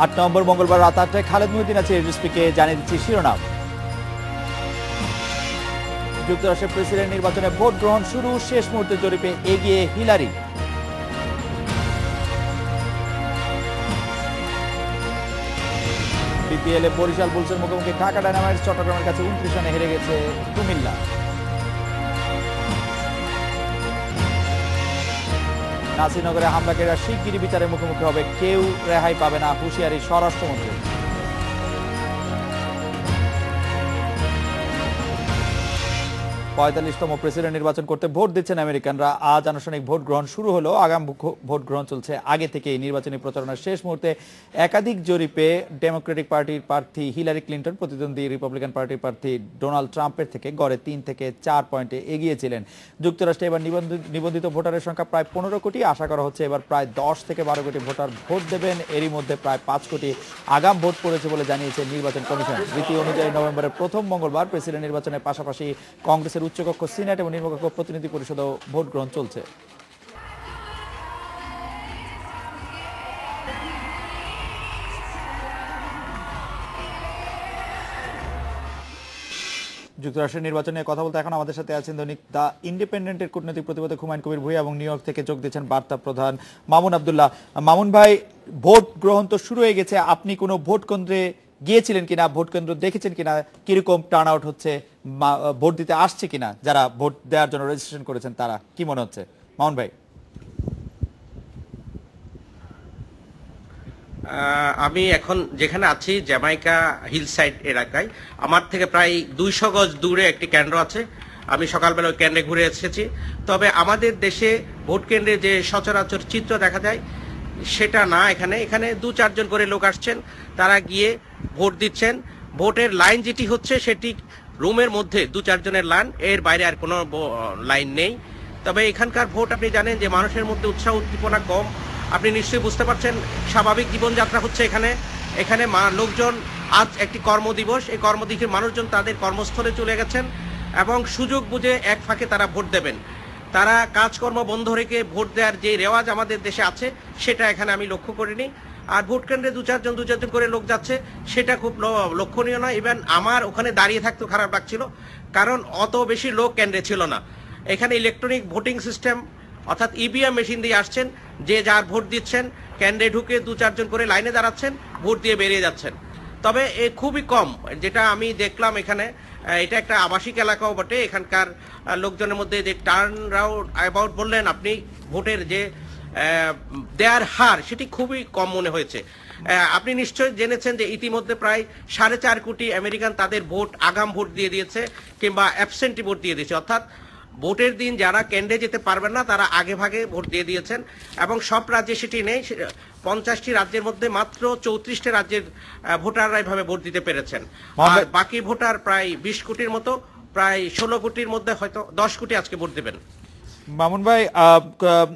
8 November মঙ্গলবার রাত 8টায় খালেদ মহিউদ্দিন আছে এসপিকে জানিয়ে দিচ্ছি শিরোনাম। যুক্তরাষ্ট্রের প্রেসিডেন্ট নির্বাচনে ভোট গ্রহণ শুরু, শেষ মুহূর্তে জরিপে এগিয়ে হিলারি। বিপিএল এ বরিশাল বুলসের মুখোমুখি ঢাকা ডায়নামাইটস, চট্টগ্রামের কাছে 29 রানে হেরে গেছে কুমিল্লা। নাসিরনগরে হামলাকারীরা শিগগিরই বিচারের মুখোমুখি হবে, কেউ রেহাই পাবে না, হুঁশিয়ারি স্বরাষ্ট্রমন্ত্রী। 45তম প্রেসিডেন্ট নির্বাচন করতে ভোট দিচ্ছেন আমেরিকানরা। আজ আনুষ্ঠানিক ভোট গ্রহণ শুরু হলো। আগাম ভোট গ্রহণ চলছে আগে থেকেই। নির্বাচনী প্রচারণার শেষ মুহূর্তে একাধিক জরিপে ডেমোক্রেটিক পার্টির প্রার্থী হিলারি ক্লিন্টন প্রতিদ্বন্দ্বী রিপাবলিকান পার্টির প্রার্থী ডোনাল্ড ট্রাম্পের থেকে গড়ে 3 থেকে 4 পয়েন্টে এগিয়েছিলেন। যুক্তরাষ্ট্রে এবার নিবন্ধিত ভোটারের সংখ্যা প্রায় 15 কোটি। আশা করা হচ্ছে এবার প্রায় 10 থেকে 12 কোটি ভোটার ভোট দেবেন। এরই মধ্যে প্রায় 5 কোটি আগাম ভোট পড়েছে বলে জানিয়েছে নির্বাচন কমিশন। রীতি অনুযায়ী নভেম্বরের প্রথম মঙ্গলবার প্রেসিডেন্ট নির্বাচনের পাশাপাশি কংগ্রেসের উচ্চকক্ষ, সিনেট এবং নিম্নকক্ষ প্রতিনিধি পরিষদও ভোট গ্রহণ চলছে। যুক্তরাষ্ট্রের নির্বাচন নিয়ে কথা বলতে এখন আমাদের সাথে আছেন দৈনিক দ্য ইন্ডিপেন্ডেন্টের কূটনৈতিক প্রতিবেদক হুমায়ুন কবির ভূঁইয়া এবং নিউ ইয়র্ক থেকে যোগ দিচ্ছেন বার্তা প্রধান মামুন আব্দুল্লাহ। মামুন ভাই, ভোট গ্রহণ তো শুরু হয়ে গেছে, আপনি কোনো ভোট কেন্দ্রে গিয়েছিলেন কিনা, ভোট কেন্দ্র দেখেছেন কিনা, কিরকম টার্ন আউট হচ্ছে, ভোট দিতে আসছে কিনা যারা ভোট দেওয়ার জন্য রেজিস্ট্রেশন করেছেন তারা, কি মনে হচ্ছে মামুন ভাই? আমি এখন যেখানে আছি জ্যামাইকা হিল সাইড এলাকায়, আমার থেকে প্রায় 200 গজ দূরে একটি কেন্দ্র আছে। আমি সকালবেলা ওই কেন্দ্রে ঘুরে এসেছি। তবে আমাদের দেশে ভোট কেন্দ্রে যে সচরাচর চিত্র দেখা যায় সেটা না। এখানে 2-4 জন করে লোক আসছেন, তারা গিয়ে ভোট দিচ্ছেন। ভোটের লাইন যেটি হচ্ছে সেটি রুমের মধ্যে 2-4 জনের লাইন, এর বাইরে আর কোনো লাইন নেই। তবে এখানকার ভোট আপনি জানেন যে মানুষের মধ্যে উৎসাহ উদ্দীপনা কম। আপনি নিশ্চয়ই বুঝতে পারছেন, স্বাভাবিক জীবনযাত্রা হচ্ছে এখানে লোকজন, আজ একটি কর্মদিবস, এই কর্মদিবসে মানুষজন তাদের কর্মস্থলে চলে গেছেন এবং সুযোগ বুঝে এক ফাঁকে তারা ভোট দেবেন। তারা কাজকর্ম বন্ধ রেখে ভোট দেওয়ার যে রেওয়াজ আমাদের দেশে আছে সেটা এখানে আমি লক্ষ্য করিনি। আর ভোট কেন্দ্রে 2-4 জন করে লোক যাচ্ছে, সেটা খুব লক্ষণীয় নয়। ইভেন আমার ওখানে দাঁড়িয়ে থাকতেও খারাপ লাগছিল, কারণ অত বেশি লোক কেন্দ্রে ছিল না। এখানে ইলেকট্রনিক ভোটিং সিস্টেম অর্থাৎ ইভিএম মেশিন দিয়ে আসছেন, যে যার ভোট দিচ্ছেন, কেন্দ্রে ঢুকে 2-4 জন করে লাইনে দাঁড়াচ্ছেন, ভোট দিয়ে বেরিয়ে যাচ্ছেন। তবে খুবই কম যেটা আমি দেখলাম এখানে। এটা একটা আবাসিক এলাকাও বটে। এখানকার লোকজনের মধ্যে যে টার্ন অ্যাবাউট বললেন আপনি, ভোটের যে দেয়ার হার সেটি খুবই কম মনে হয়েছে। আপনি নিশ্চয়ই জেনেছেন যে ইতিমধ্যে প্রায় 4.5 কোটি আমেরিকান তাদের ভোট আগাম ভোট দিয়ে দিয়েছে কিংবা অ্যাবসেন্টি ভোট দিয়ে দিয়েছে। অর্থাৎ ভোটের দিন যারা কেন্দ্রে যেতে পারবেন না তারা আগে ভাগে ভোট দিয়ে দিয়েছেন। এবং সব রাজ্যে সেটি নেই। 50টি রাজ্যের মধ্যে মাত্র 34টি রাজ্যের ভোটাররা এভাবে ভোট দিতে পেরেছেন। আর বাকি ভোটার প্রায় 20 কোটির মতো, প্রায় 16 কোটির মধ্যে হয়তো 10 কোটি আজকে ভোট দেবেন। মামুন ভাই,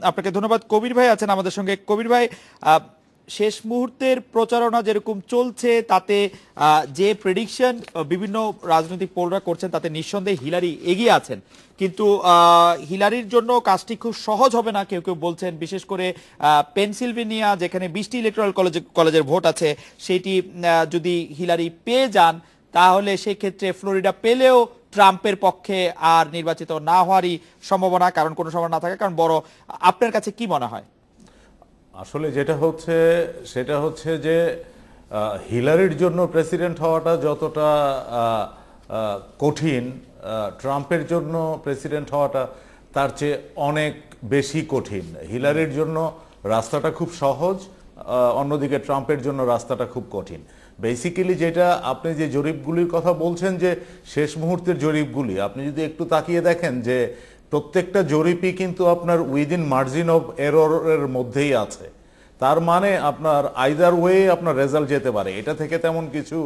আপনাকে ধন্যবাদ। কবির ভাই আছেন আমাদের সঙ্গে। কবির ভাই, শেষ মুহূর্তের প্রচারণা যেরকম চলছে তাতে যে প্রেডিকশন বিভিন্ন রাজনৈতিক পোলরা করছেন তাতে নিঃসন্দেহে হিলারি এগিয়ে আছেন, কিন্তু হিলারির জন্য কাজটি খুব সহজ হবে না কেউ কেউ বলছেন। বিশেষ করে পেনসিলভেনিয়া, যেখানে 20টি ইলেকট্রাল কলেজের ভোট আছে, সেটি যদি হিলারি পেয়ে যান তাহলে সেক্ষেত্রে ফ্লোরিডা পেলেও ট্রাম্পের পক্ষে আর নির্বাচিত না হওয়ারই সম্ভাবনা, কারণ কোনো সম্ভাবনা না থাকে কারণ বড়। আপনার কাছে কি মনে হয়? আসলে যেটা হচ্ছে সেটা হচ্ছে যে হিলারির জন্য প্রেসিডেন্ট হওয়াটা যতটা কঠিন, ট্রাম্পের জন্য প্রেসিডেন্ট হওয়াটা তার চেয়ে অনেক বেশি কঠিন। হিলারির জন্য রাস্তাটা খুব সহজ, অন্যদিকে ট্রাম্পের জন্য রাস্তাটা খুব কঠিন। বেসিক্যালি যেটা আপনি যে জরিপগুলির কথা বলছেন, যে শেষ মুহূর্তের জরিপগুলি, আপনি যদি একটু তাকিয়ে দেখেন যে প্রত্যেকটা জরিপই কিন্তু আপনার উইদিন মার্জিন অফ এররের মধ্যেই আছে। তার মানে আপনার আইদার ওয়ে আপনার রেজাল্ট যেতে পারে, এটা থেকে তেমন কিছু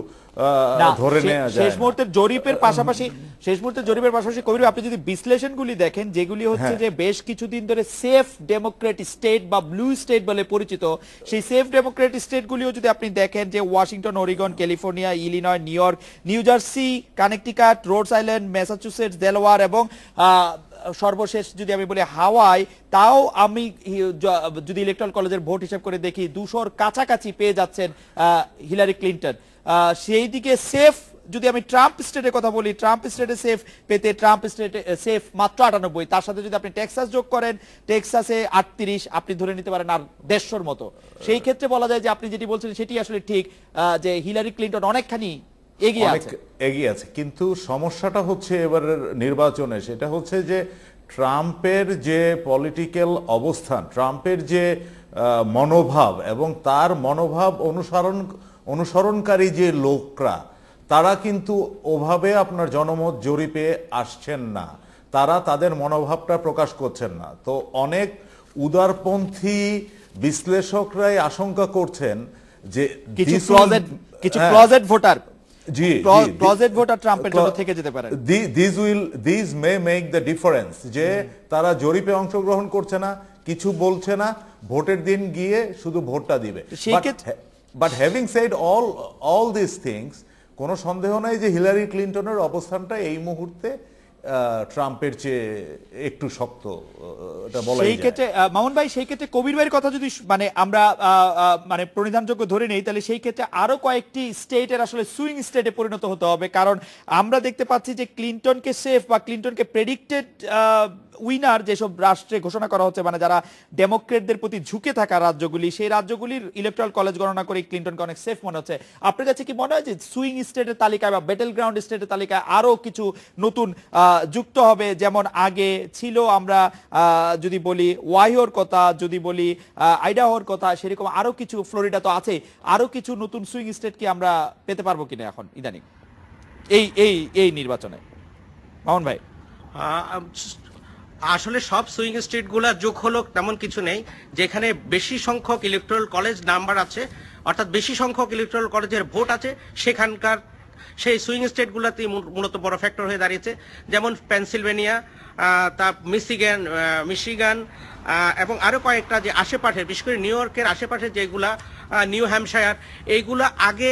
ধরে নেওয়া যায়। শেষ মুহূর্তের জরিপের পাশাপাশি কবির, আপনি যদি বিশ্লেষণগুলি দেখেন যেগুলি হচ্ছে যে বেশ কিছুদিন ধরে সেফ ডেমোক্রেট স্টেট বা ব্লু স্টেট বলে পরিচিত, সেই সেফ ডেমোক্রেট স্টেটগুলিও যদি আপনি দেখেন, যে Washington, Oregon, California, Illinois, new York, new jersey, Connecticut, road island, Massachusetts, Delaware এবং সর্বশেষ যদি আমি বলি হাওয়াই, তাও আমি যদি ইলেকট্রাল কলেজের ভোট হিসাব করে দেখি 200-র কাছাকাছি পেয়ে যাচ্ছেন হিলারি ক্লিন্টন। সেই দিকে সেফ যদি আমি ট্রাম্প স্টেটের কথা বলি, ট্রাম্প স্টেটে সেফ পেতে ট্রাম্প স্টেটে সেফ মাত্র 98, তার সাথে যদি আপনি টেক্সাস যোগ করেন টেক্সাসে 38, আপনি ধরে নিতে পারেন আর 150-র মতো। সেই ক্ষেত্রে বলা যায় যে আপনি যেটি বলছেন সেটি আসলে ঠিক, যে হিলারি ক্লিন্টন অনেকখানি এগিয়ে আছে। কিন্তু সমস্যাটা হচ্ছে এবারের নির্বাচনে, সেটা হচ্ছে যে ট্রাম্পের যে পলিটিক্যাল অবস্থান, ট্রাম্পের যে মনোভাব এবং তার মনোভাব অনুসরণকারী যে লোকরা, তারা কিন্তু ওভাবে আপনার জনমত জরিপে আসছেন না, তারা তাদের মনোভাবটা প্রকাশ করছেন না। তো অনেক উদারপন্থী বিশ্লেষকরাই আশঙ্কা করছেন যে কিছু ক্লোজেট ভোটার ট্রাম্পের জন্য থেকে যেতে পারে। These may make the difference, যে তারা জরিপে অংশগ্রহণ করছে না, কিছু বলছে না, ভোটের দিন গিয়ে শুধু ভোটটা দিবে। But having said all these things, কোনো সন্দেহ নাই যে হিলারি ক্লিন্টনের অবস্থানটা এই মুহূর্তে ট্রাম্পের চেয়ে একটু শক্ত, এটা বলা যায়। সেই ক্ষেত্রে মামুন ভাই, সেই ক্ষেত্রে কবির ভাইয়ের কথা যদি মানে আমরা মানে প্রণিধানযোগ্য ধরে নেই, তাহলে সেই ক্ষেত্রে আরো কয়েকটি স্টেটের আসলে সুইং স্টেটে পরিণত হতে হবে, কারণ আমরা দেখতে পাচ্ছি যে ক্লিন্টনকে সেফ বা ক্লিন্টনকে প্রেডিক্টেড উইনার যেসব রাষ্ট্রে ঘোষণা করা হচ্ছে, মানে যারা ডেমোক্রেটদের প্রতি ঝুঁকে থাকা রাজ্যগুলি, সেই রাজ্যগুলির ইলেকট্রাল কলেজ গণনা করে ক্লিন্টনকে অনেক সেফ মনে হচ্ছে। আপনার কাছে কি মনে হয় যে সুইং স্টেটের তালিকায় বা ব্যাটেল গ্রাউন্ড স্টেটের তালিকায় আরো কিছু নতুন যুক্ত হবে? যেমন আগে ছিল, আমরা যদি বলি ওয়াইওর কথা, যদি বলি আইডাহোর কথা, সেরকম আরো কিছু, ফ্লোরিডা তো আছে, আরো কিছু নতুন সুইং স্টেট কি আমরা পেতে পারবো কিনা এখন ইদানিং এই নির্বাচনে? মামুন ভাই, আসলে সব সুইং স্টেটগুলো যোগ হলো তেমন কিছু নেই। যেখানে বেশি সংখ্যক ইলেকট্রাল কলেজ নাম্বার আছে, অর্থাৎ বেশি সংখ্যক ইলেকট্রাল কলেজের ভোট আছে, সেখানকার সেই সুইং স্টেটগুলোতেই মূলত বড় ফ্যাক্টর হয়ে দাঁড়িয়েছে। যেমন পেনসিলভেনিয়া, তা মিশিগান এবং আরো কয়েকটা যে আশেপাশে, বিশেষ করে নিউ ইয়র্কের আশেপাশে যেগুলা, নিউ হ্যাম্পশায়ার, এইগুলা আগে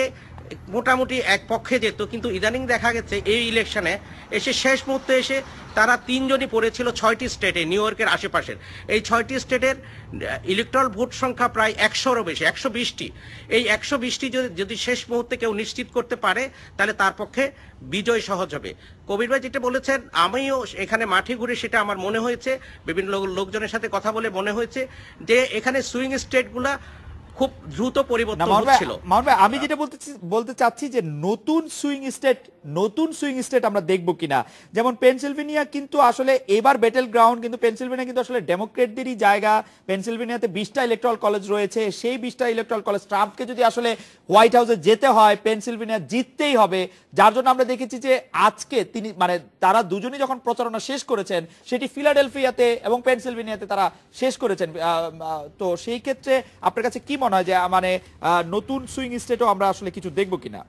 মোটামুটি এক পক্ষে যেত, কিন্তু ইদানিং দেখা গেছে এই ইলেকশনে এসে শেষ মুহূর্তে এসে তারা 3 জনই পড়েছিল 6টি স্টেটে, নিউ ইয়র্কের আশেপাশের। এই 6টি স্টেটের ইলেকট্রাল ভোট সংখ্যা প্রায় 100-রও বেশি, 120টি। এই 120টি যদি শেষ মুহূর্তে কেউ নিশ্চিত করতে পারে, তাহলে তার পক্ষে বিজয় সহজ হবে। কবির ভাই যেটা বলেছেন, আমিও এখানে মাঠে ঘুরে সেটা আমার মনে হয়েছে, বিভিন্ন লোকজনের সাথে কথা বলে মনে হয়েছে যে এখানে সুইং স্টেটগুলা খুব দ্রুত পরিবর্তন হচ্ছিল। মামুন ভাই, আমি যেটা বলতে চাচ্ছি যে নতুন সুইং স্টেট আমরা দেখবো কিনা। যেমন পেনসিলভেনিয়া কিন্তু আসলে এবার ব্যাটেল গ্রাউন্ড, কিন্তু পেনসিলভেনিয়া কিন্তু আসলে ডেমোক্রেটদেরই জায়গা। পেনসিলভেনিয়াতে 20টা ইলেকট্রাল কলেজ রয়েছে, সেই 20টা ইলেকট্রাল কলেজ ট্রাম্পকে যদি আসলে হোয়াইট হাউসে যেতে হয়, পেনসিলভেনিয়া জিততেই হবে। যার জন্য আমরা দেখেছি যে আজকে তিনি মানে তারা দুজনই যখন প্রচারণা শেষ করেছেন, সেটি ফিলাডেলফিয়াতে এবং পেনসিলভেনিয়াতে তারা শেষ করেছেন। তো সেই ক্ষেত্রে আপনার কাছে কি মনে হয় যে মানে নতুন সুইং স্টেটও আমরা আসলে কিছু দেখবো কিনা?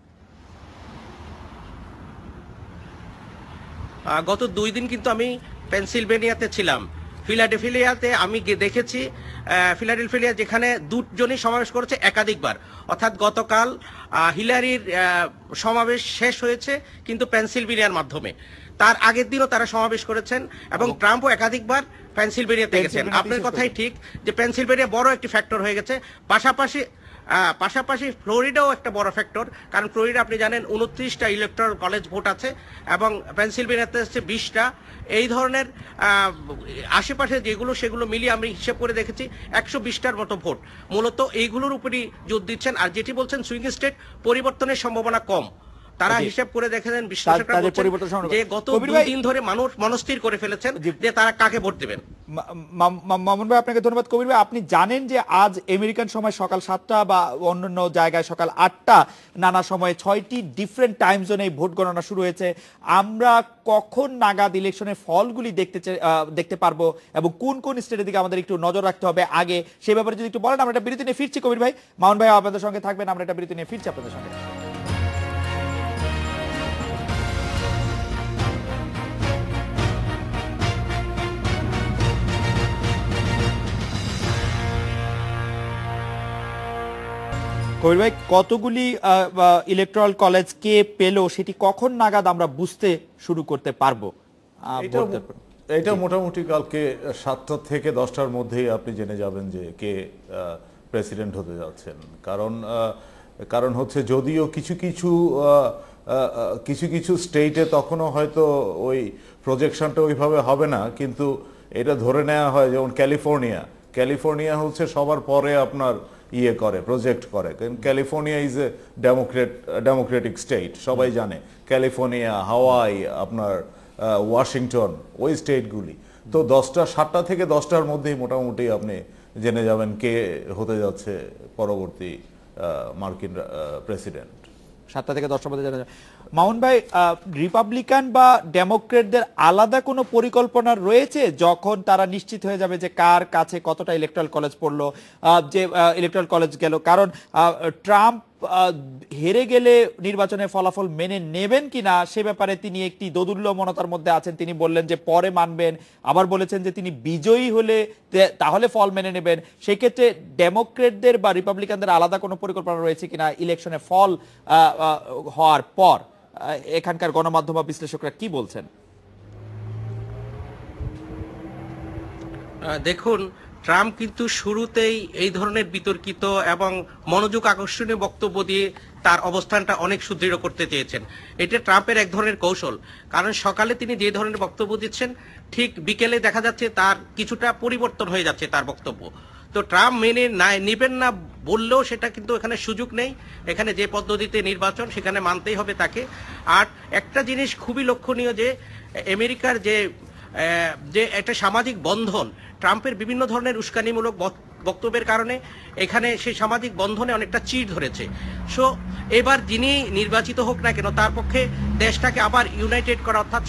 গত 2 দিন কিন্তু আমি পেনসিলভেনিয়াতে ছিলাম। ফিলাডেলফিয়াতে আমি দেখেছি, ফিলাডেলফিয়া যেখানে 2 জনই সমাবেশ করেছে একাধিকবার, অর্থাৎ গতকাল হিলারির সমাবেশ শেষ হয়েছে কিন্তু পেনসিলভেনিয়ার মাধ্যমে, তার আগের দিনও তারা সমাবেশ করেছেন এবং ট্রাম্পও একাধিকবার পেনসিলভেনিয়াতে গেছেন। আপনার কথাই ঠিক যে পেনসিলভেনিয়া বড় একটি ফ্যাক্টর হয়ে গেছে। পাশাপাশি ফ্লোরিডাও একটা বড় ফ্যাক্টর, কারণ ফ্লোরিডা আপনি জানেন 29টা ইলেকট্রাল কলেজ ভোট আছে এবং পেনসিলভেনিয়াতে হচ্ছে 20টা। এই ধরনের আশেপাশে যেগুলো সেগুলো মিলিয়ে আমি হিসেব করে দেখেছি 120টার মতো ভোট মূলত এইগুলোর উপরই জোর দিচ্ছেন। আর যেটি বলছেন সুইং স্টেট পরিবর্তনের সম্ভাবনা কম, তারা হিসাব করে দেখেছেন, বিশ্লেষকরা বলছেন যে গত 2 দিন ধরে মানুষ মনস্থির করে ফেলেছেন যে তারা কাকে ভোট দেবেন। মামুন ভাই, আপনাকে ধন্যবাদ। কবির ভাই, আপনি জানেন যে আজ আমেরিকান সময় সকাল 7টা বা অন্যান্য জায়গায় সকাল 8টা, নানা সময়ে 6টি ডিফারেন্ট টাইম জোনে ভোট গণনা শুরু হয়েছে। আমরা কখন নাগাদ ইলেকশনের ফলগুলি দেখতে পারবো এবং কোন কোন স্টেটের দিকে আমাদের একটু নজর রাখতে হবে আগে, সেই ব্যাপারে যদি একটু বলেন। আমরা একটা বিরতি নিয়ে ফিরছি কবির ভাই, মামুন ভাই আপনাদের সঙ্গে থাকবেন, আমরা একটা বিরতি নিয়ে ফিরছি আপনাদের সঙ্গে। কবির ভাই, কতগুলি ইলেকট্রাল কলেজ কে পেল সেটি কখন নাগাদ আমরা বুঝতে শুরু করতে পারবো? এটা মোটামুটি কালকে 7টা থেকে 10টার মধ্যেই আপনি জেনে যাবেন যে কে প্রেসিডেন্ট হতে যাচ্ছেন। কারণ হচ্ছে যদিও কিছু কিছু স্টেটে তখনও হয়তো ওই প্রজেকশনটা ওইভাবে হবে না, কিন্তু এটা ধরে নেওয়া হয় যেমন ক্যালিফোর্নিয়া হচ্ছে সবার পরে আপনার প্রজেক্ট করে, কারণ California is a democratic state, সবাই জানে। ক্যালিফোর্নিয়া, হাওয়াই, আপনার ওয়াশিংটন, ওই স্টেটগুলি। তো 7টা থেকে 10টার মধ্যেই মোটামুটি আপনি জেনে যাবেন কে হতে যাচ্ছে পরবর্তী মার্কিন প্রেসিডেন্ট। 7টা থেকে 10টার মধ্যে জানা যায়। মামুন ভাই, রিপাবলিকান বা ডেমোক্রেটদের আলাদা কোনো পরিকল্পনা রয়েছে যখন তারা নিশ্চিত হয়ে যাবে যে কার কাছে কতটা ইলেকট্রাল কলেজ পড়লো, যে ইলেকট্রাল কলেজ গেল? কারণ ট্রাম্প হেরে গেলে নির্বাচনের ফলাফল মেনে নেবেন কিনা সে ব্যাপারে তিনি একটি দোদুল্যমনতার মধ্যে আছেন। তিনি বললেন যে পরে মানবেন, আবার বলেছেন যে তিনি বিজয়ী হলে তাহলে ফল মেনে নেবেন। সেই ক্ষেত্রে ডেমোক্রেটদের বা রিপাবলিকানদের আলাদা কোনো পরিকল্পনা রয়েছে কিনা ইলেকশনে ফল হওয়ার পর? এখানকার গণমাধ্যম বা বিশ্লেষকরা কি বলছেন? দেখুন, ট্রাম্প কিন্তু শুরুতেই এই ধরনের বিতর্কিত এবং মনোযোগ আকর্ষণীয় বক্তব্য দিয়ে তার অবস্থানটা অনেক সুদৃঢ় করতে চেয়েছেন। এটা ট্রাম্পের এক ধরনের কৌশল, কারণ সকালে তিনি যে ধরনের বক্তব্য দিচ্ছেন ঠিক বিকেলে দেখা যাচ্ছে তার কিছুটা পরিবর্তন হয়ে যাচ্ছে তার বক্তব্য। তো ট্রাম্প মেনে নেবেন না বললেও সেটা কিন্তু এখানে সুযোগ নেই। এখানে যে পদ্ধতিতে নির্বাচন সেখানে মানতেই হবে তাকে। আর একটা জিনিস খুবই লক্ষণীয় যে আমেরিকার যে একটা সামাজিক বন্ধন, ট্রাম্পের বিভিন্ন ধরনের উস্কানিমূলক বক্তব্যের কারণে এখানে সেই সামাজিক বন্ধনে অনেকটা চিড় ধরেছে। সো এবার যিনি নির্বাচিত হোক না কেন তার পক্ষে দেশটাকে আবার ইউনাইটেড করা, অর্থাৎ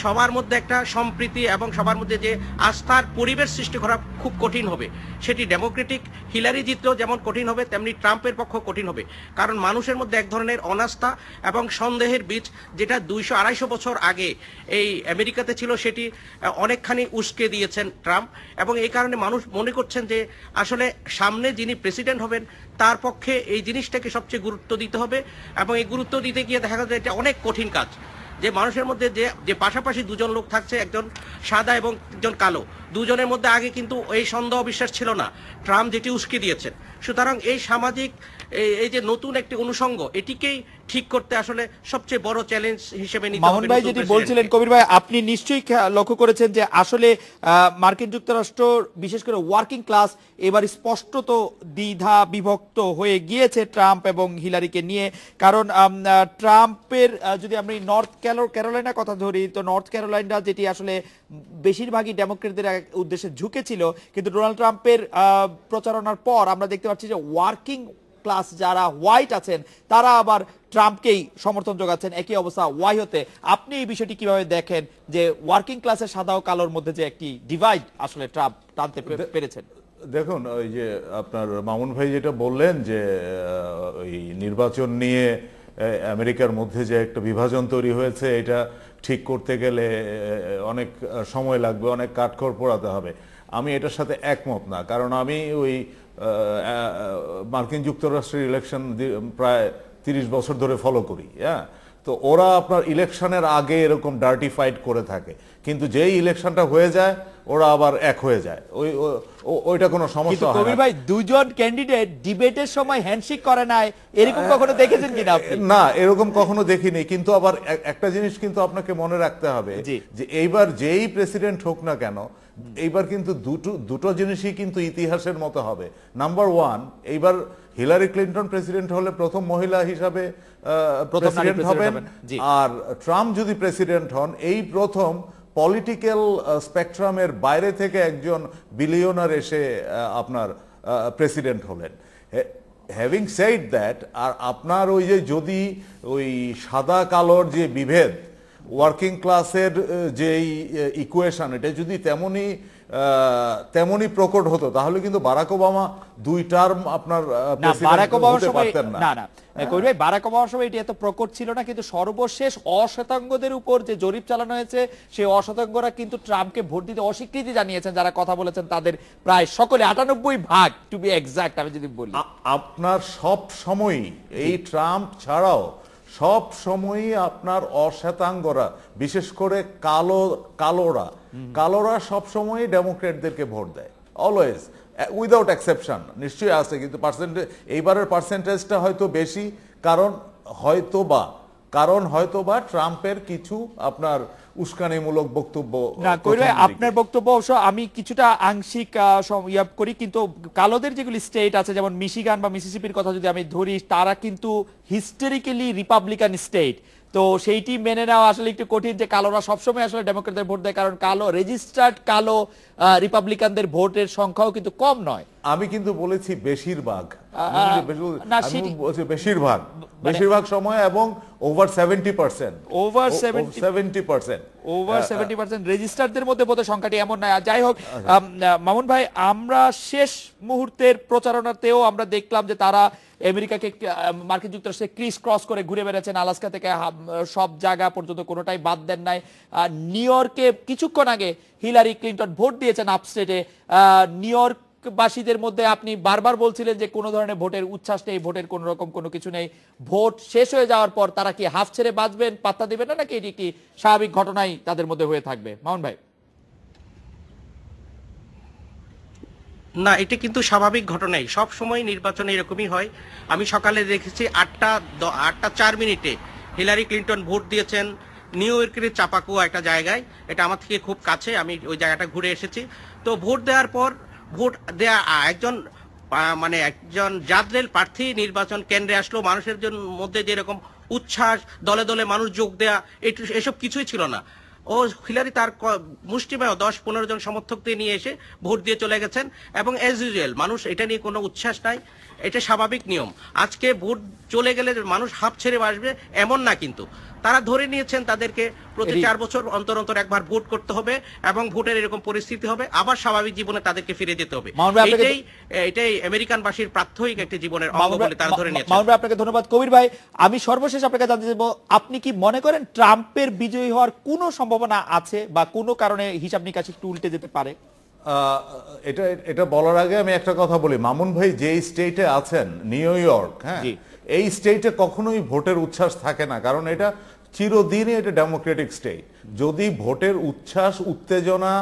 সবার মধ্যে একটা সম্প্রীতি এবং সবার মধ্যে যে আস্থার পরিবেশ সৃষ্টি করা খুব কঠিন হবে। সেটি ডেমোক্রেটিক হিলারি জিতলেও যেমন কঠিন হবে, তেমনি ট্রাম্পের পক্ষ কঠিন হবে। কারণ মানুষের মধ্যে এক ধরনের অনাস্থা এবং সন্দেহের বীজ, যেটা 200-250 বছর আগে এই আমেরিকাতে ছিল, সেটি অনেকখানি উস্কে দিয়েছেন ট্রাম্প। এবং এই কারণে মানুষ মনে করছেন যে আসলে সামনে যিনি প্রেসিডেন্ট হবেন তার পক্ষে এই জিনিসটাকে সবচেয়ে গুরুত্ব দিতে হবে। এবং এই গুরুত্ব দিতে গিয়ে দেখা যাচ্ছে এটা অনেক কঠিন কাজ, যে মানুষের মধ্যে যে পাশাপাশি দুজন লোক থাকছে, একজন সাদা এবং একজন কালো, দুজনের মধ্যে আগে কিন্তু এই সন্দেহ বিশ্বাস ছিল না, ট্রাম্প যেটি উস্কে দিয়েছেন। সুতরাং এই সামাজিক এই যে নতুন একটি অনুষঙ্গ, এটিকেই ঠিক করতে আসলে সবচেয়ে বড় চ্যালেঞ্জ হিসেবে নিতে হবে। মামুন ভাই যেটি বলছিলেন, কবির ভাই আপনি নিশ্চয়ই লক্ষ্য করেছেন যে আসলে মার্কিন যুক্তরাষ্ট্র বিশেষ করে ওয়ার্কিং ক্লাস এবার স্পষ্টত দ্বিধা বিভক্ত হয়ে গিয়েছে ট্রাম্প এবং হিলারিকে নিয়ে। কারণ ট্রাম্পের যদি আমরা নর্থ ক্যারোলাইনার কথা ধরি, তো নর্থ ক্যারোলাইনা যেটি আসলে বেশিরভাগই ডেমোক্রেটদের উদ্দেশ্যে ঝুঁকেছিল, কিন্তু ডোনাল্ড ট্রাম্পের প্রচারণার পর আমরা দেখতে পাচ্ছি যে ওয়ার্কিং ক্লাস যারা হোয়াইট আছেন তারা আবার ট্রাম্পকেই সমর্থন যোগাচ্ছেন। একই অবস্থা ওয়াইওতে। আপনি এই বিষয়টি কিভাবে দেখেন যে ওয়ার্কিং ক্লাসের সাদা ও কালোর মধ্যে যে একটি ডিভাইড আসলে ট্রাম্প টানতে পেরেছেন? দেখুন, ওই যে আপনার মামুন ভাই যেটা বললেন যে ওই নির্বাচন নিয়ে আমেরিকার মধ্যে যে একটা বিভাজন তৈরি হয়েছে, এটা ঠিক করতে গেলে অনেক সময় লাগবে, অনেক কাঠখড় পোড়াতে হবে। আমি এটার সাথে একমত না, কারণ আমি ওই মার্কিন যুক্তরাষ্ট্রের ইলেকশন প্রায় 30 বছর ধরে ফলো করি। হ্যাঁ, তো ওরা আপনার ইলেকশনের আগে এরকম ডার্টি ফাইট করে থাকে, কিন্তু যেই ইলেকশনটা হয়ে যায় ওরা আবার এক হয়ে যায়। ওইটা কোনো সমস্যা হয় না। কবির ভাই, দুজন ক্যান্ডিডেট ডিবেটের সময় হ্যান্ডশেক করে নাই, এরকম কখনো দেখেছেন কিনা আপনি? না, এরকম কখনো দেখিনি। কিন্তু আবার একটা জিনিস কিন্তু আপনাকে মনে রাখতে হবে যে এইবার যেই প্রেসিডেন্ট হোক না কেন, এইবার কিন্তু দুটো জিনিসই কিন্তু ইতিহাসের মতো হবে। নাম্বার 1, এইবার হিলারি ক্লিন্টন প্রেসিডেন্ট হলে প্রথম মহিলা হিসাবে প্রেসিডেন্ট হবেন, আর ট্রাম্প যদি প্রেসিডেন্ট হন এই প্রথম পলিটিক্যাল স্পেকট্রামের বাইরে থেকে একজন বিলিয়নার এসে আপনার প্রেসিডেন্ট হলেন। হ্যাভিং সেড দ্যাট, আর আপনার ওই যে যদি ওই সাদা কালোর যে বিভেদ, ওয়ার্কিং ক্লাসের যে ইকুয়েশন, এটা যদি তেমনই প্রকট হতো, তাহলে কিন্তু বারাক ওবামা 2 টার্ম আপনার প্রেসিডেন্ট হতে পারতেন না। না, কবির ভাই, বারাক ওবামার সময় এটি এত প্রকট ছিল না, কিন্তু সর্বশেষ অশ্বেতাঙ্গদের উপর যে জরিপ চালানো হয়েছে, সেই অশ্বেতাঙ্গরা কিন্তু ট্রাম্পকে ভোট দিতে অস্বীকৃতি জানিয়েছেন। যারা কথা বলেছেন তাদের প্রায় সকলে 98% টু বি এক্সাক্ট আমি যদি বলি। আপনার সব সময়ই এই ট্রাম্প ছাড়াও সব সময়ই আপনার অশ্বেতাঙ্গরা, বিশেষ করে কালোরা সব সময়ই ডেমোক্রেটদেরকে ভোট দেয়, অলওয়েজ, উইদাউট এক্সেপশন। নিশ্চয়ই আছে, কিন্তু এইবারের পার্সেন্টেজটা হয়তো বেশি, কারণ হয়তোবা ট্রাম্পের কিছু আপনার উস্কানিমূলক বক্তব্য। না আপনার বক্তব্য অবশ্য আমি কিছুটা আংশিক করি, কিন্তু কালোদের যেগুলি স্টেট আছে যেমন মিশিগান বা মিসিসিপির কথা যদি আমি ধরি, তারা কিন্তু হিস্টোরিক্যালি রিপাবলিকান স্টেট। তো সেইটি মেনে নেওয়া আসলে একটু কঠিন যে কালোরা সবসময় আসলে ডেমোক্রেটদের ভোট দেয়, কারণ রেজিস্টার্ড কালো রিপাবলিকানদের ভোটের সংখ্যাও কিন্তু কম নয়। আমি কিন্তু বলেছি বেশিরভাগ, মানে বেশিরভাগ সময়, এবং ওভার 70%, ওভার 70% রেজিস্টারদের মধ্যে বোধহয় সংখ্যাটি এমন নয়। যাই হোক, মামুন ভাই, আমরা শেষ মুহূর্তের প্রচারণাতেও আমরা দেখলাম যে তারা আমেরিকাকে, মার্কিন যুক্তরাষ্ট্রে ক্রিস ক্রস করে ঘুরে বেড়াচ্ছেন, আলাস্কা থেকে সব জায়গা পর্যন্ত কোনোটাই বাদ দেন নাই। নিউ ইয়র্কে কিছুক্ষণ আগে হিলারি ক্লিন্টন ভোট দিয়েছেন আপস্টেটে। নিউ ইয়র্ক বাসীদের মধ্যে আপনি বারবার বলছিলেন যে কোনো ধরনের ভোটের উচ্ছ্বাস নেই, ভোটের কোনো রকম কোনো কিছু নেই। ভোট শেষ হয়ে যাওয়ার পর তারা কি হাফ ছেড়ে বাঁচবেন, পাত্তা দিবেন না, নাকি এটি একটি স্বাভাবিক ঘটনাই তাদের মধ্যে হয়ে থাকবে? মামুন ভাই। না, এটা কিন্তু স্বাভাবিক ঘটনাই, সব সময় নির্বাচনে এরকমই হয়। আমি সকালে দেখেছি 8:04 হিলারি ক্লিন্টন ভোট দিয়েছেন নিউ ইয়র্কের চাপাকুয়া একটা জায়গায়, এটা আমার থেকে খুব কাছে, আমি ওই জায়গাটা ঘুরে এসেছি। তো ভোট দেওয়ার পর একজন জাদরেল প্রার্থী নির্বাচন কেন্দ্রে আসলো, মানুষের মধ্যে যেরকম উচ্ছ্বাস, দলে দলে মানুষ যোগ দেয়া, এসব কিছুই ছিল না। ও হিলারি তার মুষ্টিমেয় 10-15 জন সমর্থকদের নিয়ে এসে ভোট দিয়ে চলে গেছেন, এবং এজ ইউজুয়াল মানুষ এটা নিয়ে কোনো উচ্ছ্বাস নাই, এটা স্বাভাবিক নিয়ম। আজকে ভোট চলে গেলে মানুষ হাফ ছেড়ে বাসবে এমন না, কিন্তু তারা ধরে নিয়েছেন তাদেরকে প্রতি 4 বছর অন্তর অন্তর একবার ভোট করতে হবে, এবং ভোটের এরকম পরিস্থিতি হবে, আবার স্বাভাবিক জীবনে তাদেরকে ফিরে যেতে হবে। এটাই আমেরিকানবাসীর প্রাত্যহিক একটি জীবনের অঙ্গ বলে তারা ধরে নিয়েছেন। মামুন ভাই, আপনাকে ধন্যবাদ। কবির ভাই, আমি সর্বশেষ আপনাকে জানতে চাইবো, আপনি কি মনে করেন ট্রাম্পের বিজয়ী হওয়ার কোনো সম্ভাবনা আছে, বা কোনো কারণে হিসাব নিকাশ একটু উল্টে যেতে পারে? এটা বলার আগে আমি একটা কথা বলি, মামুন ভাই যে স্টেটে আছেন, নিউ ইয়র্ক, হ্যাঁ, এই স্টেটে কখনোই ভোটের উচ্ছ্বাস থাকে না, কারণ এটা চিরদিনই এটা ডেমোক্রেটিক স্টেট। যদি ভোটের উচ্ছ্বাস উত্তেজনা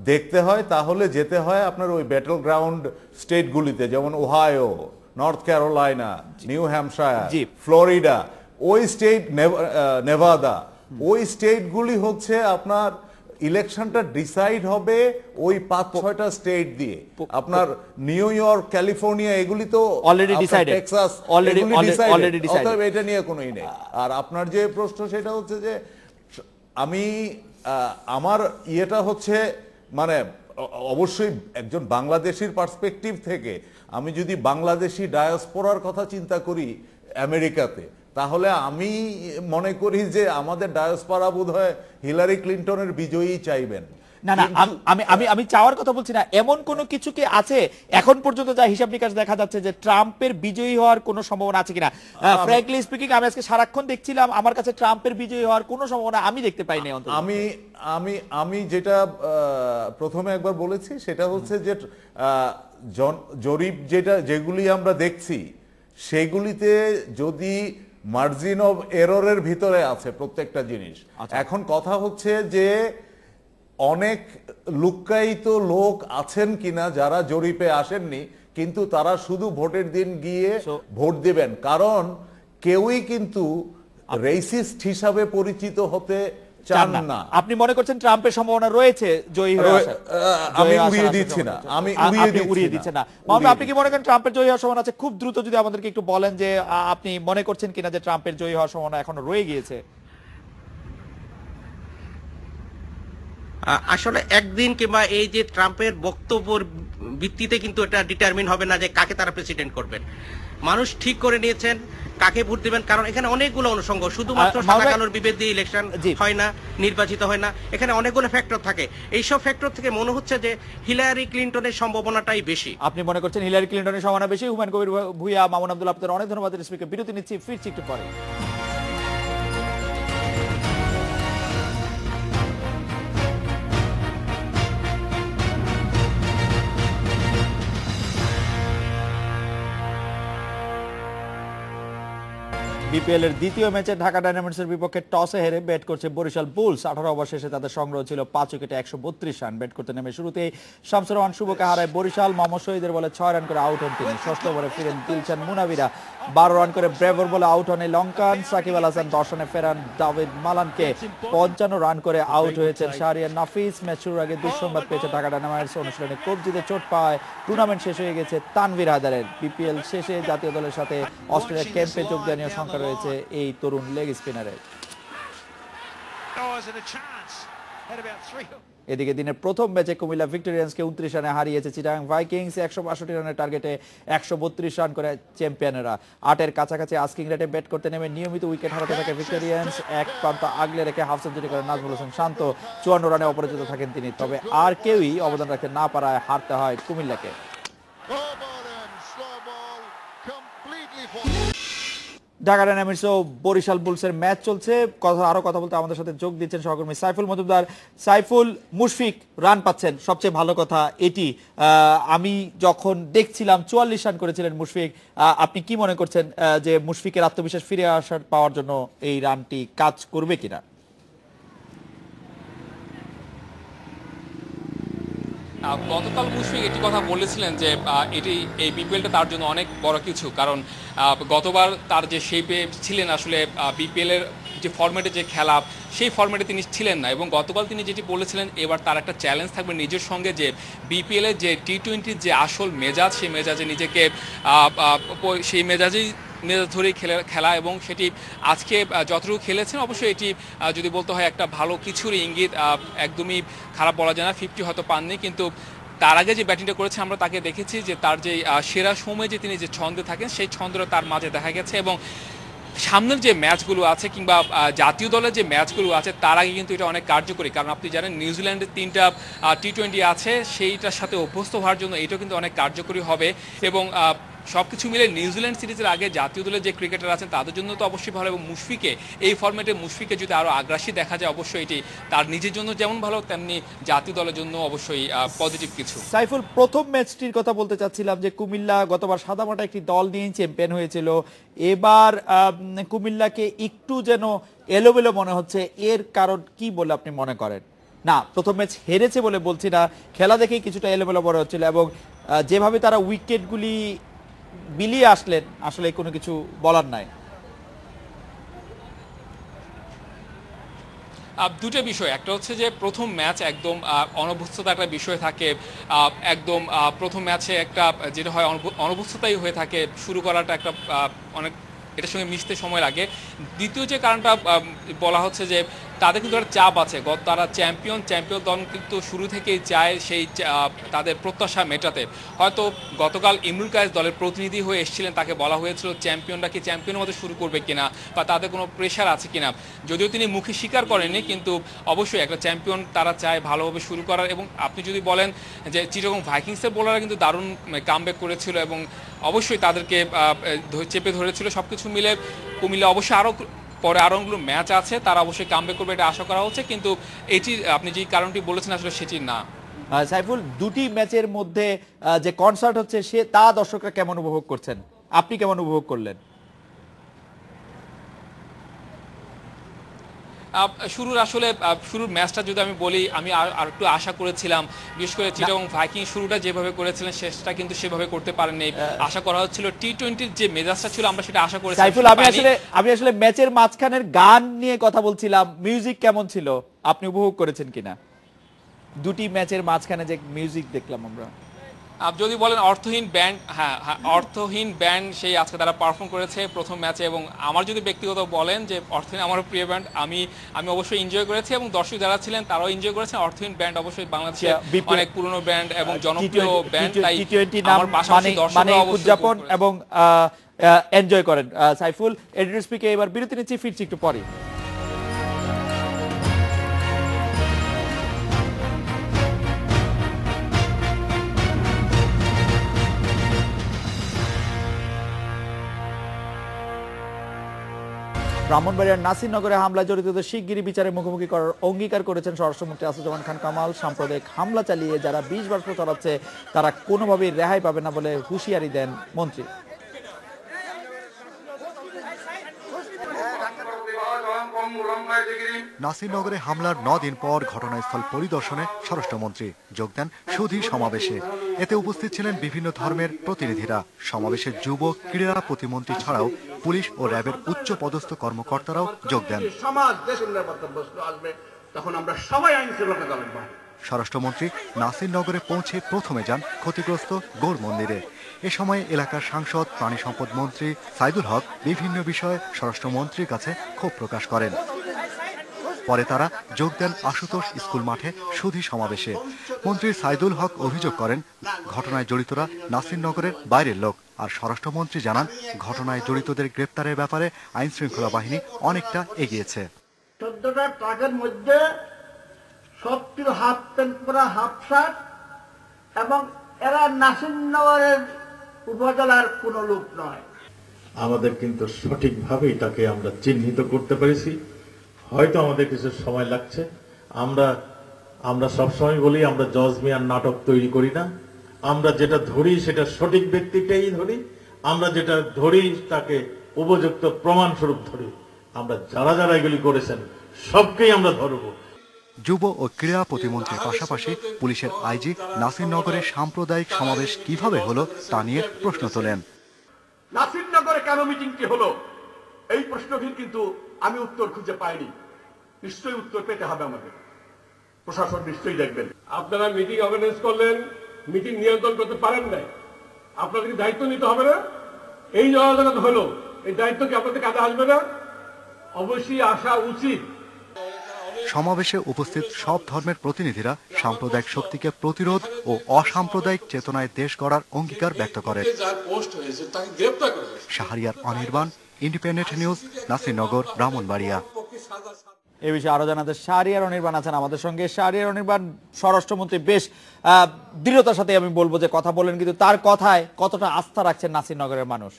দেখতে হয় তাহলে যেতে হয় আপনার ওই ব্যাটল গ্রাউন্ড স্টেটগুলিতে, যেমন Ohio, north Carolina, new Hampshire, Florida, ওই স্টেট, নেভাদা, ওই স্টেটগুলি হচ্ছে আপনার ইলেকশনটা ডিসাইড হবে ওই 5-6টা স্টেট দিয়ে। আপনার নিউ ইয়র্ক, ক্যালিফোর্নিয়া, এগুলি তো already decided, Texas already decided, অতএব এটা নিয়ে কোনোই নেই। আর আপনার যে প্রশ্ন সেটা হচ্ছে যে আমার ইয়েটা হচ্ছে, মানে অবশ্যই একজন বাংলাদেশির পার্সপেক্টিভ থেকে আমি যদি বাংলাদেশি ডায়াসপোরার কথা চিন্তা করি আমেরিকাতে, তাহলে আমি মনে করি যে আমাদের ডায়াসপোরা বোধহয় হিলারি ক্লিন্টনের বিজয়ী চাইবেন। না না, আমি চাওয়ার কথা বলছি না, এমন কোনো কিছু কি আছে এখন পর্যন্ত যা হিসাব নিকাশ দেখা যাচ্ছে যে ট্রাম্পের বিজয়ী হওয়ার কোনো সম্ভাবনা আছে কিনা? ফ্র্যাঙ্কলি স্পিকিং, আমি আজকে সারাক্ষণ দেখছিলাম, আমার কাছে ট্রাম্পের বিজয়ী হওয়ার কোনো সম্ভাবনা আমি দেখতে পাইনি। আমি যেটা প্রথমে একবার বলেছি সেটা হচ্ছে যে জরিপ যেগুলি আমরা দেখছি সেগুলিতে যদি মার্জিন অফ এররের ভিতরে আছে প্রত্যেকটা জিনিস। এখন কথা হচ্ছে যে অনেক লুক্কায়িত লোক আছেন কিনা যারা জরিপে আসেননি, কিন্তু তারা শুধু ভোটের দিন গিয়ে ভোট দিবেন, কারণ কেউই কিন্তু রেসিস্ট হিসাবে পরিচিত হতে চান না। আপনি মনে করছেন ট্রাম্পের সম্ভাবনা রয়েছে জয়ী হওয়ার? আমি উড়িয়ে দিচ্ছি না, আমি উড়িয়ে দিচ্ছি না। আপনি কি মনে করেন ট্রাম্পের জয়ী হওয়ার সম্ভাবনা আছে? খুব দ্রুত যদি আমাদেরকে একটু বলেন যে আপনি মনে করছেন কিনা যে ট্রাম্পের জয়ী হওয়ার সম্ভাবনা এখনো রয়ে গিয়েছে? আসলে একদিন কিংবা এই যে ট্রাম্পের বক্তব্যের ভিত্তিতে কিন্তু এটা ডিটারমিন হবে না যে কাকে তারা প্রেসিডেন্ট করবেন। মানুষ ঠিক করে নিয়েছেন কাকে ভোট দিবেন, কারণ এখানে অনেকগুলো অনুষঙ্গ, শুধুমাত্র সাদা কালোর বিভেদ দিয়ে ইলেকশন হয় না, নির্বাচিত হয় না, এখানে অনেকগুলো ফ্যাক্টর থাকে। এইসব ফ্যাক্টর থেকে মনে হচ্ছে যে হিলারি ক্লিন্টনের সম্ভাবনাটাই বেশি। আপনি মনে করছেন হিলারি ক্লিন্টনের সম্ভাবনা বেশি? হুমায়ুন কবির ভূঁইয়া, মামুন আব্দুল্লাহ, আপনাদের অনেক ধন্যবাদ। স্পিকার বিরতি নিচ্ছি, ফিরছি একটু পরে। বিপিএল এর দ্বিতীয় ম্যাচে ঢাকা ডায়নামাইটসের বিপক্ষে টসে হেরে ব্যাট করছে বরিশাল বুলস। 18 ওভার শেষে তাদের সংগ্রহ ছিল 5 উইকেটে 132 রান। ব্যাট করতে নেমে শুরুতেই শামসুর রহমান শুভকে হারায় বরিশাল। মোহাম্মদ শহীদের বলে 6 রান করে আউট হন তিনি। ষষ্ঠ ওভারে ফিরেন দিলশান মুনাবিরা, 12 রান করে ব্রেভর বলে আউট হন লঙ্কান। সাকিব আল হাসান 10 রানে ফেরান দাভিদ মালানকে। 55 রান করে আউট হয়েছেন শাহরিয়ার নাফিস। ম্যাচ শুরুর আগে দুঃসংবাদ পেয়েছে ঢাকা ডায়নামাইটস। অনুশীলনে কবজিতে চোট পায়। টুর্নামেন্ট শেষ হয়ে গেছে তানভীর হায়দারের। বিপিএল শেষে জাতীয় দলের সাথে অস্ট্রেলিয়ার ক্যাম্পে যোগদানের সংখ্যা রয়েছে এই তরুণ লেগ স্পিনারের। এদিকে দিনের প্রথম ম্যাচে কুমিল্লা ভিক্টোরিয়ান্সকে 29 রানে হারিয়েছে চিটাগাং ভাইকিংস। 162 রানের টার্গেটে 132 রান করে চ্যাম্পিয়নেরা। 8-এর কাছাকাছি আস্কিং রেটে ব্যাট করতে নেমে নিয়মিত উইকেট হারাতে থাকে ভিক্টোরিয়ান্স। এক প্রান্ত আগলে রেখে হাফ সেঞ্চুরি করেন নাজমুল হোসেন শান্ত। 54 রানে অপরাজিত থাকেন তিনি। তবে আর কেউই অবদান রাখতে না পারায় হারতে হয় কুমিল্লাকে। ঢাকা ডায়নামাইটস ও বরিশাল বুলসের ম্যাচ চলছে। আরো কথা বলতে আমাদের সাথে যোগ দিচ্ছেন সহকর্মী সাইফুল মজুমদার। সাইফুল, মুশফিক রান পাচ্ছেন, সবচেয়ে ভালো কথা এটি। আমি যখন দেখছিলাম 44 রান করেছিলেন মুশফিক। আপনি কি মনে করছেন যে মুশফিকের আত্মবিশ্বাস ফিরে আসার পাওয়ার জন্য এই রানটি কাজ করবে কিনা? গতকাল মুশফিক একটি কথা বলেছিলেন যে এই বিপিএলটা তার জন্য অনেক বড় কিছু, কারণ গতবার তার যে শেপে ছিলেন আসলে বিপিএলের যে ফরম্যাটে যে খেলা সেই ফরম্যাটে তিনি ছিলেন না, এবং গতকাল তিনি যেটি বলেছিলেন এবার তার একটা চ্যালেঞ্জ থাকবে নিজের সঙ্গে যে বিপিএলের যে টি-20 যে আসল মেজাজ, সেই মেজাজে নিজেকে সেই মেজাজ ধরেই খেলা, এবং সেটি আজকে যতটুকু খেলেছেন অবশ্যই এটি যদি বলতে হয় একটা ভালো কিছুর ইঙ্গিত। একদমই খারাপ বলা যায় না, 50 হয়তো পাননি, কিন্তু তার আগে যে ব্যাটিংটা করেছে আমরা তাকে দেখেছি যে তার যে সেরা সময়ে যে তিনি যে ছন্দে থাকেন সেই ছন্দটা তার মাঝে দেখা গেছে। এবং সামনের যে ম্যাচগুলো আছে কিংবা জাতীয় দলের যে ম্যাচগুলো আছে তার আগে কিন্তু এটা অনেক কার্যকরী, কারণ আপনি জানেন নিউজিল্যান্ডের 3টা টি-20 আছে, সেইটার সাথে অভ্যস্ত হওয়ার জন্য এটাও কিন্তু অনেক কার্যকরী হবে। এবং সবকিছু মিলে নিউজিল্যান্ড সিরিজের আগে জাতীয় দলের যে ক্রিকেটার আছেন তাদের জন্য তো অবশ্যই ভালো, এবং মুশফিকে এই ফরম্যাটে মুশফিকে যদি আরও আগ্রাসী দেখা যায় অবশ্যই এটি তার নিজের জন্য যেমন ভালো তেমনি জাতীয় দলের জন্য অবশ্যই পজিটিভ কিছু। সাইফুল, প্রথম ম্যাচটির কথা বলতে চাচ্ছিলাম যে কুমিল্লা গতবার সাদামাটা একটি দল নিয়ে চ্যাম্পিয়ন হয়েছিল। এবার কুমিল্লাকে একটু যেন এলোমেলো মনে হচ্ছে, এর কারণ কি বলে আপনি মনে করেন? না, প্রথম ম্যাচ হেরেছে বলে বলছি না, খেলা দেখেই কিছুটা এলোমেলো মনে হচ্ছিল, এবং যেভাবে তারা উইকেটগুলি বিলিয়ে আসলেন আসলে কোনো কিছু বলার নাই। দুটো বিষয়, একটা হচ্ছে যে প্রথম ম্যাচ একদম অনভ্যস্ততা একটা বিষয় থাকে, একদম প্রথম ম্যাচে একটা যেটা হয় অনভ্যস্ততাই হয়ে থাকে, শুরু করাটা একটা অনেক এটার সঙ্গে মিশতে সময় লাগে। দ্বিতীয় যে কারণটা বলা হচ্ছে যে তাদের কিন্তু একটা চাপ আছে, তারা চ্যাম্পিয়ন দল কিন্তু শুরু থেকেই চায় সেই তাদের প্রত্যাশা মেটাতে। হয়তো গতকাল ইমরুল কায়েস দলের প্রতিনিধি হয়ে এসেছিলেন, তাকে বলা হয়েছিল চ্যাম্পিয়নরা কি চ্যাম্পিয়নের মধ্যে শুরু করবে কিনা বা তাদের কোনো প্রেশার আছে কিনা, যদিও তিনি মুখে স্বীকার করেননি, কিন্তু অবশ্যই একটা চ্যাম্পিয়ন তারা চায় ভালোভাবে শুরু করার। এবং আপনি যদি বলেন যে চিটাগং ভাইকিংসের বোলাররা কিন্তু দারুণ কামব্যাক করেছিল এবং অবশ্যই তাদেরকে চেপে ধরেছিল। সবকিছু মিলে কুমিল্লা অবশ্যই আরো অনেকগুলো ম্যাচ আছে, তারা অবশ্যই কামব্যাক করবে এটা আশা করা হচ্ছে, কিন্তু এটি আপনি যে কারণটি বলেছেন আসলে সেটি না। সাইফুল, দুটি ম্যাচের মধ্যে যে কনসার্ট হচ্ছে সে তা দর্শকরা কেমন উপভোগ করছেন, আপনি কেমন উপভোগ করলেন? শুরুর ম্যাচটা যদি আমি বলি, আমি আর একটু আশা করেছিলাম, বিশেষ করে চিটাগং ভাইকিং শুরুটা যেভাবে করেছিলেন শেষটা কিন্তু সেভাবে করতে পারেননি। আশা করা হচ্ছিল টি-20 যে মেজাজটা ছিল আমরা সেটা আশা করেছিলাম। সাইফুল, আমি আসলে ম্যাচের মাঝখানের গান নিয়ে কথা বলছিলাম, মিউজিক কেমন ছিল, আপনি উপভোগ করেছেন কিনা? দুটি ম্যাচের মাঝখানে যে মিউজিক দেখলাম আমরা, যদি বলেন অর্থহীন ব্যান্ড, হ্যাঁ অর্থহীন ব্যান্ড সেই আজকে তারা পারফর্ম করেছে প্রথম ম্যাচে, এবং আমার যদি ব্যক্তিগত বলেন যে অর্থহীন আমারও প্রিয় ব্যান্ড, আমি অবশ্যই এনজয় করেছি এবং দর্শক যারা ছিলেন তারাও এনজয় করেছেন। অর্থহীন ব্যান্ড অবশ্যই বাংলাদেশের অনেক পুরনো ব্যান্ড এবং জনপ্রিয় ব্যান্ড, তাই আমার পাশাপাশি দর্শকরা উদযাপন এবং এনজয় করেন। সাইফুল, এডিটর স্পিকে এবার বিরতি নিচ্ছি, ফিরছি একটু পরে। ব্রাহ্মণবাড়িয়ার নাসিরনগরে হামলায় জড়িতদের শিগগিরই বিচারে মুখোমুখি করার অঙ্গীকার করেছেন স্বরাষ্ট্রমন্ত্রী আসাদুজ্জামান খান কামাল। সাম্প্রদায়িক হামলা চালিয়ে যারা 20 বর্ষ চালাচ্ছে তারা কোনোভাবেই রেহাই পাবে না বলে হুঁশিয়ারি দেন মন্ত্রী। নাসিরনগরে হামলার 9 দিন পর ঘটনাস্থল পরিদর্শনে স্বরাষ্ট্রমন্ত্রী যোগ দেন সুধী সমাবেশে। এতে উপস্থিত ছিলেন বিভিন্ন ধর্মের প্রতিনিধিরা। সমাবেশে যুব ক্রীড়া প্রতিমন্ত্রী ছাড়াও পুলিশ ও র্যাবের উচ্চ পদস্থ কর্মকর্তারাও যোগ দেন। তখন আমরা সবাই আইন শৃঙ্খলা দলের বাইরে। স্বরাষ্ট্রমন্ত্রী নাসিরনগরে পৌঁছে প্রথমে যান ক্ষতিগ্রস্ত গৌর মন্দিরে। এ সময় এলাকার সাংসদ প্রাণী সম্পদ মন্ত্রী সাইদুল হক বিভিন্ন বিষয়ে স্বরাষ্ট্রমন্ত্রীর কাছে ক্ষোভ প্রকাশ করেন। পরে তারা যোগ দেন আশুতোষ স্কুল মাঠে সুধী সমাবেশে। মন্ত্রী সাইদুল হক অভিযোগ করেন, ঘটনায় জড়িতরা নাসিরনগরের বাইরের লোক। আর স্বরাষ্ট্রমন্ত্রী জানান, ঘটনায় জড়িতদের গ্রেপ্তারের ব্যাপারে আইন শৃঙ্খলা বাহিনী অনেকটা এগিয়েছে। 14টা ট্রাকের মধ্যে সবটির হাফ প্যান্ট পরা, হাফ শার্ট, এবং এরা নাসিরনগরের উপজেলার কোন লোক নয়। আমাদের কিন্তু সঠিকভাবে এটাকে আমরা চিহ্নিত করতে পেরেছি। হয়তো আমাদের কিছু সময় লাগছে। আমরা সবসময় বলি, আমরা জজ মিয়ার নাটক তৈরি করি না। আমরা যেটা ধরি সেটা সঠিক ব্যক্তিটাই ধরি। আমরা যেটা ধরি তাকে উপযুক্ত প্রমাণস্বরূপ ধরি। আমরা যারা যারা এগুলি করেছেন সবকেই আমরা ধরব। যুব ও ক্রীড়া প্রতিমন্ত্রীর পাশাপাশি পুলিশের আইজি নাসিরনগরের সাম্প্রদায়িক সমাবেশ কিভাবে হলো তা নিয়ে প্রশ্ন তোলেন। নাসিরনগরে কেন মিটিংটি হলো, এই প্রশ্নটি কিন্তু আমি উত্তর খুঁজে পাইনি। নিশ্চয়ই উত্তর পেতে হবে আমাদের। প্রশাসন নিশ্চয়ই দেখবেন। আপনারা মিটিং অর্গানাইজ করলেন, মিটিং নিয়ন্ত্রণ করতে পারেন নাই। আপনাদেরকে দায়িত্ব নিতে হবে না? এই জনগণ হলো, এই দায়িত্ব কি আপনাদের কাঁধে আসবে না? অবশ্যই আসা উচিত। সমাবেশে উপস্থিত সব ধর্মের প্রতিনিধিরা সাম্প্রদায়িক শক্তিকে প্রতিরোধ ও অসাম্প্রদায়িক চেতনায় দেশ গড়ার অঙ্গীকার ব্যক্ত করেন। Shahriar Anirban, independent news, Nasirnagar, Brahmanbaria. এ বিষয়ে আরো জানাতে শাহরিয়ার অনির্বাণ আছেন আমাদের সঙ্গে। শাহরিয়ার অনির্বাণ, স্বরাষ্ট্রমন্ত্রী বেশ দৃঢ়তার সাথে আমি বলবো যে কথা বলেন, কিন্তু তার কথায় কতটা আস্থা রাখছেন নাসিরনগরের মানুষ?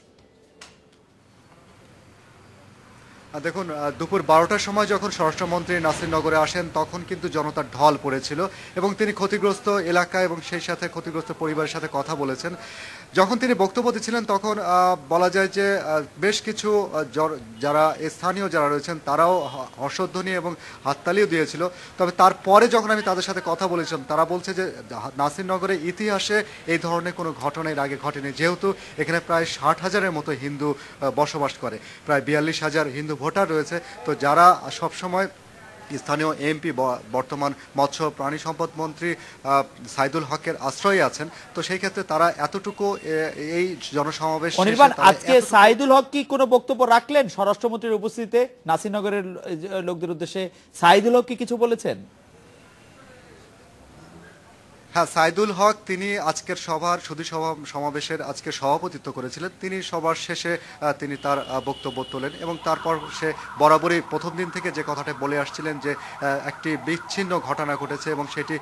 দেখুন, দুপুর 12টার সময় যখন স্বরাষ্ট্রমন্ত্রী নাসিরনগরে আসেন তখন কিন্তু জনতার ঢল পড়েছিল এবং তিনি ক্ষতিগ্রস্ত এলাকা এবং সেই সাথে ক্ষতিগ্রস্ত পরিবারের সাথে কথা বলেছেন। যখন তিনি বক্তব্য দিচ্ছিলেন তখন বলা যায় যে বেশ কিছু যারা স্থানীয় যারা রয়েছেন তারাও হর্ষধ্বনি এবং হাততালিও দিয়েছিল। তবে তারপরে যখন আমি তাদের সাথে কথা বলেছিলাম তারা বলছে যে নাসিরনগরের ইতিহাসে এই ধরনের কোনো ঘটনা এর আগে ঘটেনি। যেহেতু এখানে প্রায় 60,000-এর মতো হিন্দু বসবাস করে, প্রায় 42,000 হিন্দু ভোটার রয়েছে। তো যারা সবসময় স্থানীয় এমপি বর্তমান মৎস্য প্রাণী সম্পদ মন্ত্রী সাইদুল হকের আশ্রয়ে আছেন, তো সেই ক্ষেত্রে তারা এতটুকু এই জনসমাবেশ। আজকে সাইদুল হক কি কোনো বক্তব্য রাখলেন স্বরাষ্ট্রমন্ত্রীর উপস্থিতিতে? নাসিরনগরের লোকদের উদ্দেশ্যে সাইদুল হক কি কিছু বলেছেন? হ্যাঁ, সাইদুল হক তিনি আজকের সুধী সমাবেশের আজকে সভাপতিত্ব করেছিলেন। তিনি সবার শেষে তিনি তার বক্তব্য তোলেন এবং তারপর সে বরাবরই প্রথম দিন থেকে যে কথাটা বলে আসছিলেন যে একটি বিচ্ছিন্ন ঘটনা ঘটেছে এবং সেটি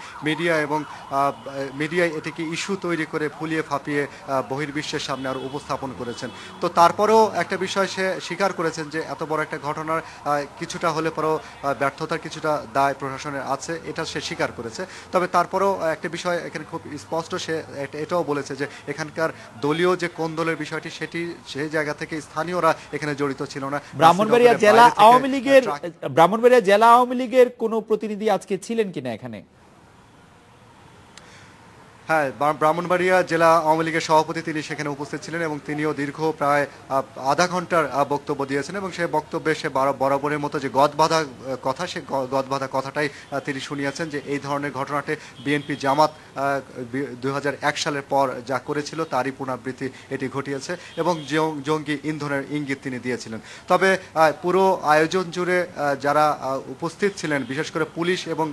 মিডিয়ায় এটিকে ইস্যু তৈরি করে ফুলিয়ে ফাঁপিয়ে বহির্বিশ্বের সামনে আরও উপস্থাপন করেছেন। তো তারপরেও একটা বিষয় সে স্বীকার করেছেন যে এত বড় একটা ঘটনার কিছুটা হলে পরেও ব্যর্থতার কিছুটা দায় প্রশাসনের আছে, এটা সে স্বীকার করেছে। তবে তারপরেও একটা বিষয় এখানে খুব স্পষ্ট, সে এটাও বলেছে যে এখানকার দলীয় যে কোন দলের বিষয়টি সেটি সেই জায়গা থেকে স্থানীয়রা এখানে জড়িত ছিল না। ব্রাহ্মণবাড়িয়া জেলা আওয়ামী লীগের কোনো প্রতিনিধি আজকে ছিলেন কিনা এখানে? হ্যাঁ, ব্রাহ্মণবাড়িয়া জেলা আওয়ামী লীগের সভাপতি তিনি সেখানে উপস্থিত ছিলেন এবং তিনিও দীর্ঘ প্রায় আধা ঘন্টার বক্তব্য দিয়েছেন এবং সেই বক্তব্যে সে বরাবরের মতো যে গদবাঁধা কথা, সে গদবাঁধা কথাটাই তিনি শুনিয়েছেন যে এই ধরনের ঘটনাটি বিএনপি জামাত 2001 সালের পর যা করেছিল তারই পুনরাবৃত্তি এটি ঘটিয়েছে এবং জঙ্গি ইন্ধনের ইঙ্গিত তিনি দিয়েছিলেন। তবে পুরো আয়োজন জুড়ে যারা উপস্থিত ছিলেন, বিশেষ করে পুলিশ এবং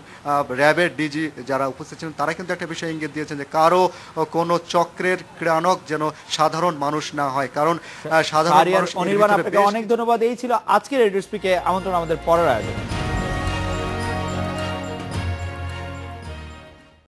র্যাবের ডিজি যারা উপস্থিত ছিলেন, তারা কিন্তু একটা বিষয় ইঙ্গিত দিয়েছেন যে কারো কোনো চক্রের ক্রানক যেন সাধারণ মানুষ না হয়, কারণ সাধারণ মানুষ। অনির্বাণ, আপনাকে অনেক ধন্যবাদ। এই ছিল আজকের রেডিও স্পিকে আমন্ত্রণ আমাদের পরের আয়োজনে।